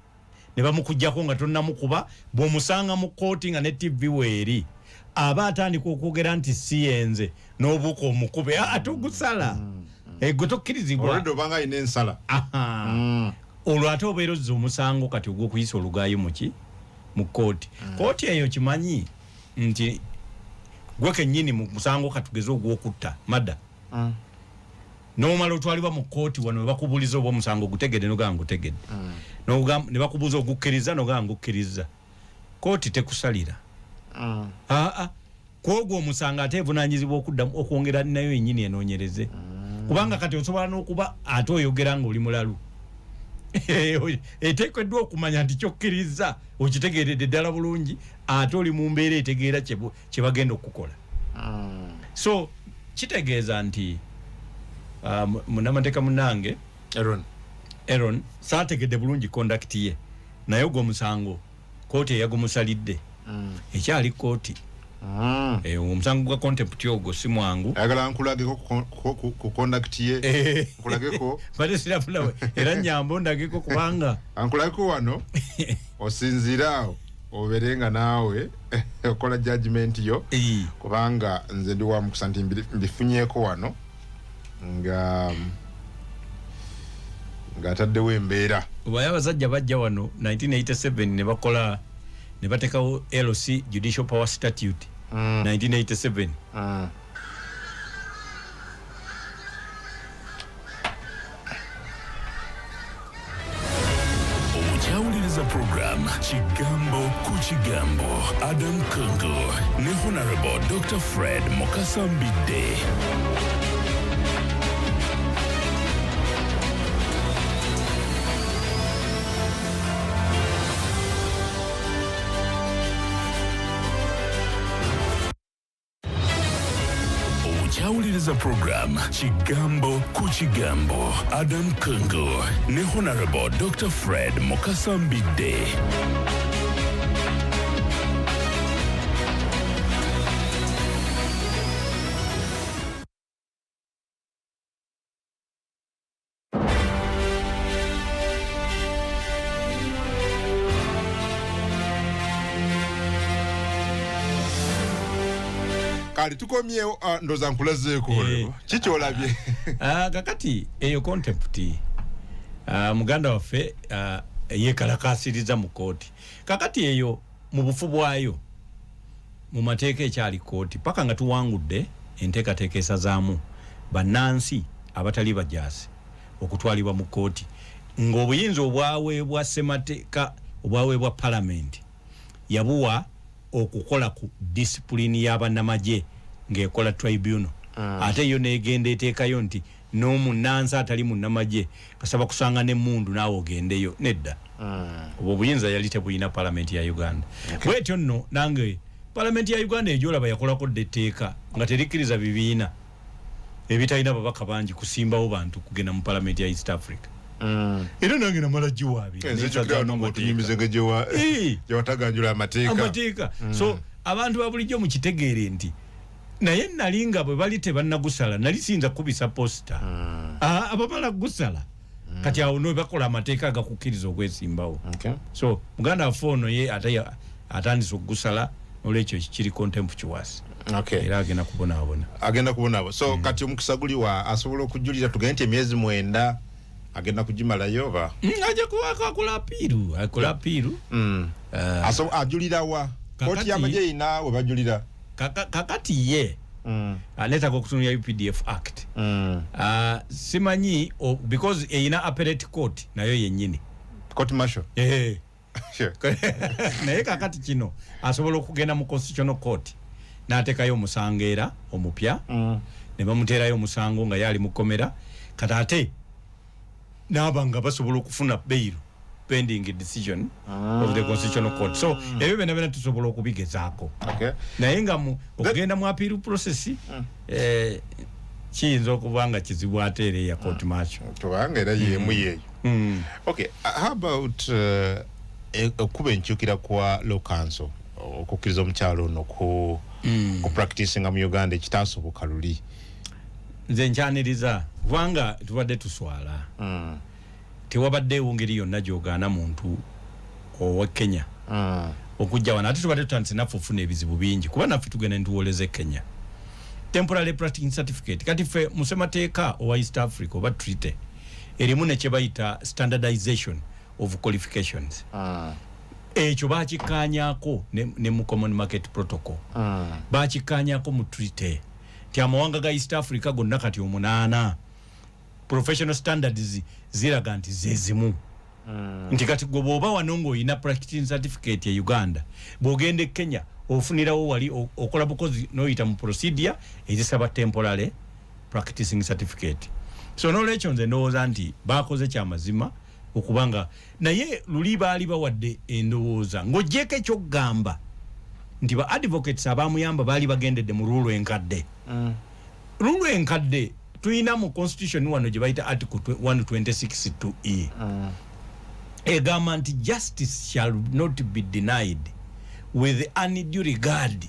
ne bamukujjako nga tonnamukuba, bw'omusanga mu kooti nga ne TV weeri aba atandika okwogera nti si yenze n'obuuka omukube atugusala. Gwe tokkirizibwa olwedde obanga alina ensala. Olwo ate obeera ozza omusango kati ogw'okuyisa olugaayo muki mu kooti. Kooti eyo kimanyi nti gwe kennyini mu musango katugeze ogw'okutta madda n'omala otwalibwa mu kooti wano ne bakubuuliza oba omusango gutegedde n'ogamba ngutegedde, ne bakubuuza ogukkiriza n'ogamba ngukkiriza, kooti tekusalira. Kwogwo omusango ate evunaanyizibwa okuddamu okwongera nayo yennyini enoonyereze, kubanga kati osobola n'okuba ate oyogera ng'oli mulalu. Eteekeddwa okumanya nti kyokkiriza okitegeeredde ddala bulungi, ate oli mu mbeera etegeera kye bagenda okukola. So kitegeeza nti munnamateeka munnange Aaron saategedde bulungi conduct ye, naye ogwo omusango kooti eyagumusalidde ekyali kooti Omusango gwa contempt ogwo si mwangu. Ayagala nkulageko ku conduct ye. Nkulageko. Bale sirafuna era nyambo ndageko kubanga. Ankulageko wano osinzirao oberenga nawe okola judgment yo kubanga nze ndi wa mukusanti mbifunyeko wano nga ataddewo embeera. Oba abasajja bajja wano 1987 ne bakola ne batekawo LC Judicial Power Statute 1987. Owukyawuliriza program Kigambo ku Kigambo. Adam Kungu ne Honorable Dr. Fred Mukasambidde. Owukyawuliriza program Kigambo ku Kigambo. Adam Kungu ne Honorable Dr. Fred Mukasambidde. Kali tukomye ndoza nkulazeeko chicho olabye. Kakati eyo contempt muganda waffe yekalakasiriza mu kooti. Kakati eyo mu bufu bwayo mu mateeka ekyali kooti paka nga tuwangudde enteekateeka esazaamu bannansi abatali bajaasi okutwalibwa mu kooti ng'obuyinza obwaweebwa ssemateeka obwaweebwa palamenti yabuwa okukola ku discipline y'abannamagye ng'ekola tribunal. Ate yo neegenda eteekayo nti n'omunnansi atali munnamagye kasaba kusanga n'emmundu naawe ogendeyo nedda. Obwo obuyinza yali tebulina palamenti ya Uganda. Bwetyo nno nange palamenti ya Uganda egyolaba yakolako dde etteeka nga terikkiriza bibiina ebitalina babaka bangi kusimbawo bantu kugenda mu palamenti ya East Africa. Era nange namala giwaabira. Nzijukira n'omutunyumizenge gyewataganjula amateeka. So abantu babulijjo mu kitegeere nti naye nalinga bwe bali tebannagusala nali siyinza kubisa posta. Abamala gusala kati awo no bakola amateeka agakukkiriza okwesimbawo. So muganda waffe ono ye atandise okugusala olwekyo kiri contempt kiwasi. Era agenda kubonaabona. So kati omukisa guliwa asobola okujulira tugende nti emyezi 9 agenda kujimalayo ba aje kuwaka akola apiru ajulira wa koti y'amagye ina we bajulira kakati ye aleta kutunya UPDF Act simanyi because ina appellate court nayo yennyini court martial naye kakati kino asobola okugenda mu constitutional court n'atekayo omusango omupya ne bamuteerayo omusango nga yali mukomera katate nabanga basobola okufuna bail pending decision of the constitutional court. So ebyo bena tusobola okubigezaako. Naye nga okugenda mu appeal process kiyinza okubanga kizibu ate era ya court martial. Tubanga era yemu yeyo. Okay, how about okuba enkyukira kwa law council okukkiriza omukyalo ono ku practicing mu Uganda ekitaasoboka luli? Nze nkyaniriza kubanga tubadde tuswala tewabaddeewo ngeri yonna gy'ogaana muntu owa Kenya okujja wano ate tubadde tutandise naffe ofuna ebizibu bingi kuba naffe tugenda ntuwoleze Kenya temporary practicing certificate kati ffe mu ssemateeka owa East Africa oba treaty erimu ne kye bayita standardization of qualifications ekyo baakikkaanyaako ne mu common market protocol baakikkaanyaako mu treaty nti amawanga ga East Africa gonna kati 8 professional standards ziraga nti zezimu nti kati gwe bw'oba wano ng'olina practicing certificate ya Uganda bw'ogenda Kenya ofunirawo wali okola bukozi n'oyita mu procedure ezisaba temporary practicing certificate. So n'olwekyo nze ndowooza nti baakoze kyamazima okubanga naye luli baali bawadde endowooza ng'oggyeko ekyokugamba nti ba advocates abamuyamba baali bagendedde mu rulu enkadde. Rulu enkadde tuyina mu constitution wano gye bayita article 126 to E. Egamba nti justice shall not be denied with undue regard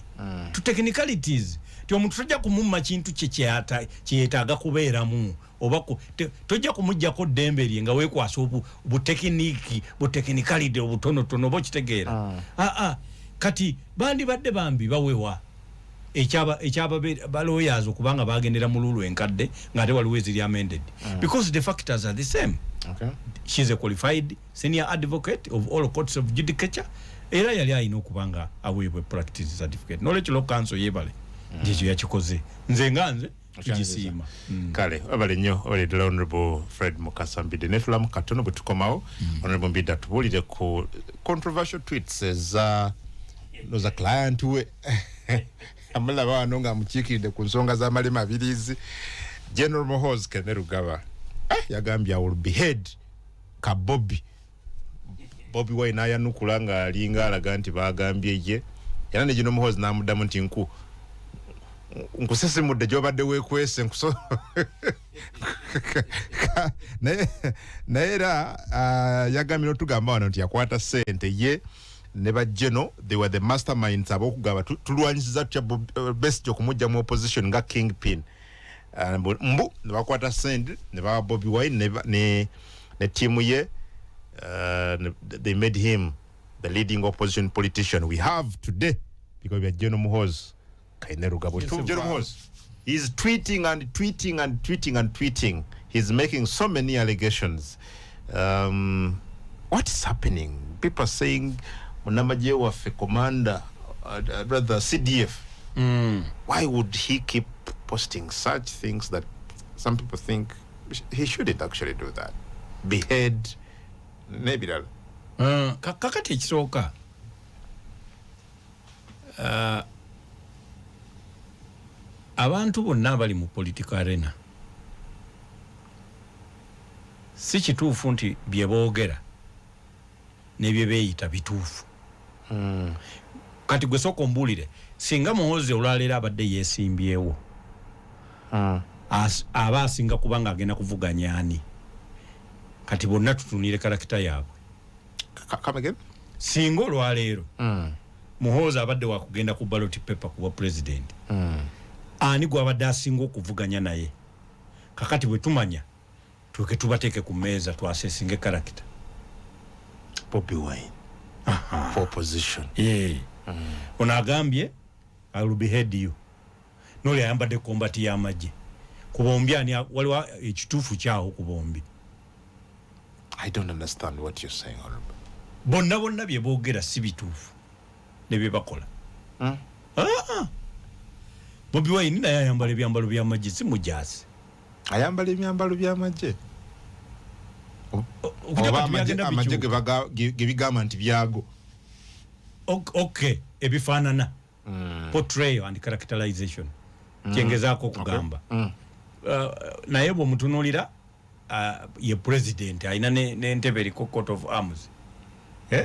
to technicalities. Omuntu tojja kumumma kintu kyetaaga kubeeramu oba tojja kumuggyako ddembe lye nga weekwasa butekiniki butekinikalide obutonotono oba okitegeera. Kati bandibadde bambi bawewa ekyaba okubanga bagendera mu lulu enkadde ng'ate waliwo eziri amended because the factors are the same. She's a qualified senior advocate of all courts of judicature era yali alina okubanga aweebwa practice certificate knowledge law council yebale Jiju yakikoze nze tugisiima kale abale nnyo oledde Honorable Fred Mukasambide netulamu katono bwe tukomawo Honorable Mbidde atubulire ku controversial tweets za client we amulaba wano nga amukiikiridde ku nsonga z'amalema abirizi General Muhoozi Kainerugaba yagambye I will behead ka Bobi Wine ayanukula nga alinga alaga nti bagambye ye era ne General Muhoozi n'amuddamu nti nkusesemudde gy'obadde weekwese nkuso naye era yagambye n'otugamba wano nti yakwata ssente ye ne bajeno they were the masterminds ab'okugamba tulwanyisiza tutya Besigye okumujja mu opposition nga kingpin mbu ne bakwata ssente ne baba Bobi Wine ne tiimu ye they made him the leading opposition politician we have today because we are General Muhoozi Kainerugaba. General Muhoozi is tweeting and tweeting and tweeting and tweeting. He's making so many allegations. What is happening? People are saying Munamaje wafe commander rather CDF. Why would he keep posting such things that some people think he shouldn't actually do that? Behead maybe that. Kakati ekisooka abantu bonna abali mu political arena si kituufu nti bye boogera n'ebyo beeyita bituufu. Kati gwe sooka ombuulire singa Muhoozi olwaleero abadde yeesimbyewo aba asinga kubanga agenda kuvuganya ani kati bonna tutunire karakita yaabwe. Come again? Singa olwaleero Muhoozi abadde wakugenda ku ballot paper kuba president ani gwabadde asinga okuvuganya naye kakati bwe tumanya tuke tubateeke ku mmeeza twasesinga karakita Bobi Wine for opposition. Ono agambye I will behead you noli ayambadde kombati y'amagye ku bombi ani waliwo ekituufu kyawo ku bombi. I don't understand what you're saying, Honorable. Bonna bye boogera si bituufu ne bye bakola. Bobi Wine naye ayambala ebyambalo by'amagye si mujaasi. Ayambala ebyambalo by'amagye oba amagye ge bigamba nti byago. Okay, ebifaanana portrayal and characterization kyengezaako okugamba naye bw'omutunuulira ye president alina n'entebe eriko coat of arms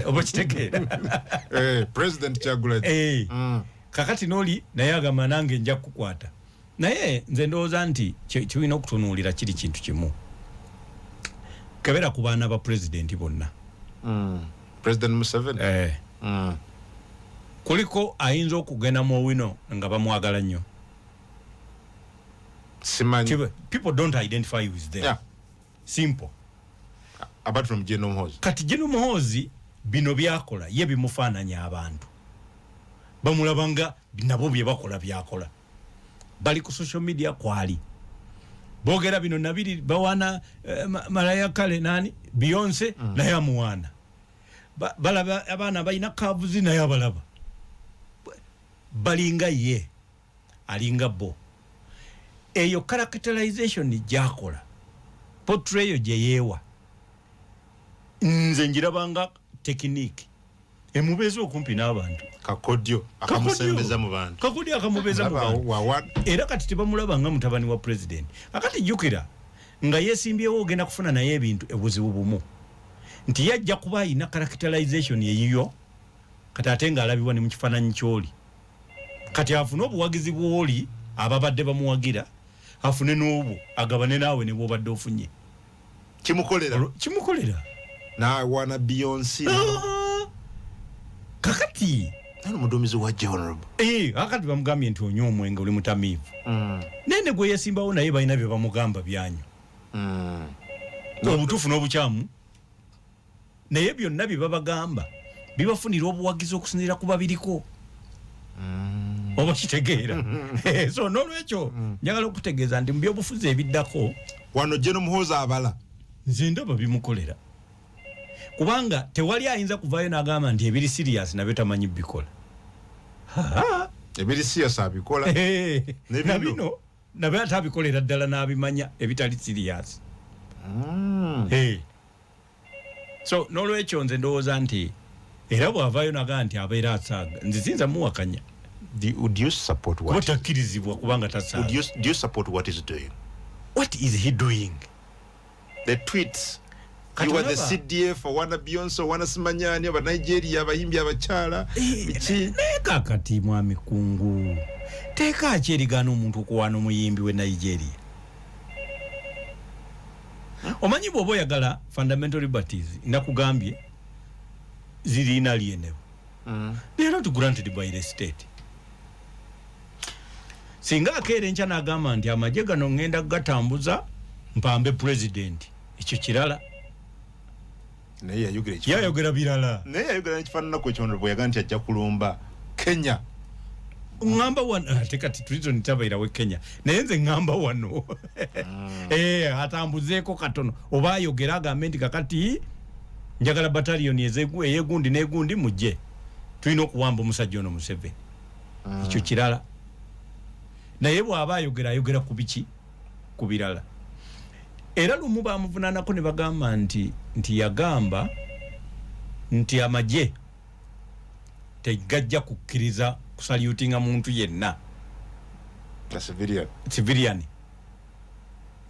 oba kitegeera president Kyagulanyi kakati n'oli naye agamba nange nja kukwata naye nze ndowooza nti kirina okutunuulira kiri kintu kimu kebera ku baana ba president bonna President Museveni kuliko ayinza okugenda mu wino nga bamwagala nnyo. Simanyi. People don't identify with them. Yeah. Simple. Apart from General Muhoozi. Kati General Muhoozi bino byakola ye bimufaananya abantu. Bamulabanga nabo bye bakola byakola. Bali ku social media kwali. Boogera bino nabiri bawana Mariah Carey nani Beyonce naye amuwaana. Balaba abaana balina kavuzi naye abalaba. Balinga ye alinga bo eyo characterization gyakola portrayal gye yeewa nze njirabanga technique emubeeza okumpi n'abantu kakodyo akamusembeza mu bantu kakodyo akamubeeza mu bantu era kati tebamulaba nga mutabani wa president akati jjukira nga yeesimbyewo ogenda kufuna naye ebintu ebuzibu bumu nti yajja kuba ayina characterization yeyiyo kati ate ng'alabibwa ne mu kifaananyi ky'oli kati afune obuwagizi bw'oli ababadde bamuwagira afune n'obwo agabane naawe ne bw'obadde ofunye kimukolera n'awaana Beyonce kakati Ano mudumizi wa honorable. Akati bamugambye nti onywa omwenge oli mutamiivu. Nene gwe yasimbawo naye balina bye bamugamba byanyu. Obutuufu n'obukyamu. Naye byonna bye babagamba bibafunira obuwagizi okusinziira ku babiriko. Oba kitegeera. So n'olwekyo njagala okutegeeza nti mu byobufuzi ebiddako wano Jeno Muhoozi abala. Nze ndaba bimukolera. Kubanga tewali ayinza kuvaayo n'agamba nti ebiri serious nabyo tamanyi bikola. Ebiri serious abikola. Nabino nabyo atabikolera ddala n'abimanya ebitali serious. So n'olwekyo nze ndowooza nti era bw'avaayo n'agamba nti abeera asaaga nze sinza muwakanya. Would you support what? Kuba takkirizibwa kubanga tasaaga. Do you support what he's doing? What is he doing? The tweets. You are the CDF, wana Beyonce, wana Simanyani, aba Nigeria, abayimbi abakyala. Kakati mwami kungu. Teka akyerigana omuntu okuwaana omuyimbi we Nigeria. Omanyi bw'oba oyagala fundamental liberties nakugambye ziri inalienable. They are not granted by the state. Singa akeera enkya n'agamba nti amagye gano ngenda gatambuza mpambe president. Ekyo kirala. Naye yayogera birala. Naye yayogera n'ekifaananako eky'honorable yaga nti ajja kulumba Kenya. Ngamba wano ate kati treason tabairawe Kenya. Naye nze ngamba wano. Atambuzeeko katono. Oba ayogera agambe nti kakati njagala battalion eyegundi n'egundi mujje. Tulina okuwamba omusajja ono Museveni. Ekyo kirala. Naye bw'aba ayogera ku biki? Ku birala. Era lumu bamuvunaanako ne bagamba nti yagamba nti amagye tegajja kukkiriza kusalutinga muntu yenna. Civilian.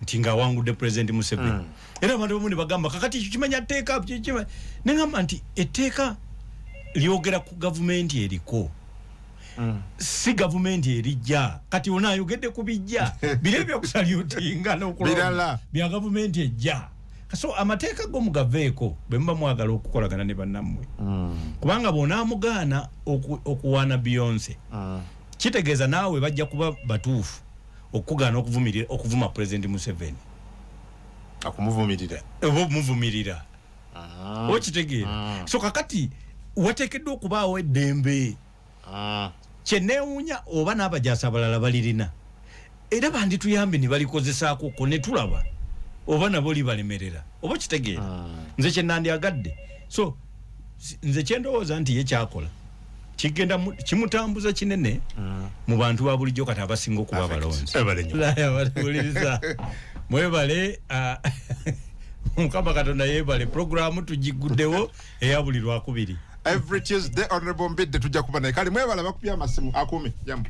Nti ng'awangudde President Museveni. Era abantu bamu ne bagamba kakati ekyo kimanya tteeka nengamba nti etteeka lyogera ku gavumenti eriko. Si gavumenti erijja kati onayogedde ku bijja bire byokusalutinga n'okulonda bya gavumenti ejja. So amateeka go mugaveeko bwe muba mwagala okukolagana ne bannammwe. Kubanga bw'onaamugaana okuwaana Beyonce kitegeeza naawe bajja kuba batuufu okugaana okuvuma President Museveni. Okumuvumirira. Okitegeera. So kakati wateekeddwa okubaawo eddembe. Kyeneewuunya oba n'abajaasi abalala balirina. Era bandituyambe ne balikozesaako ko ne tulaba. Oba nabo libalemerera. Oba kitegeera. Nze kye nandyagadde. So nze kye ndowooza nti ye kyakola kigenda kimutambuza kinene mu bantu ba bulijjo kati abasinga okuba abalonzi. Abalewuliriza. Mwebale Mukama Katonda yeebale programu tugiguddewo eya buli Lwakubiri. Every Tuesday Honorable Mbidde tujja kuba naye kale mwebala bakupya amasimu akumi. Jambo.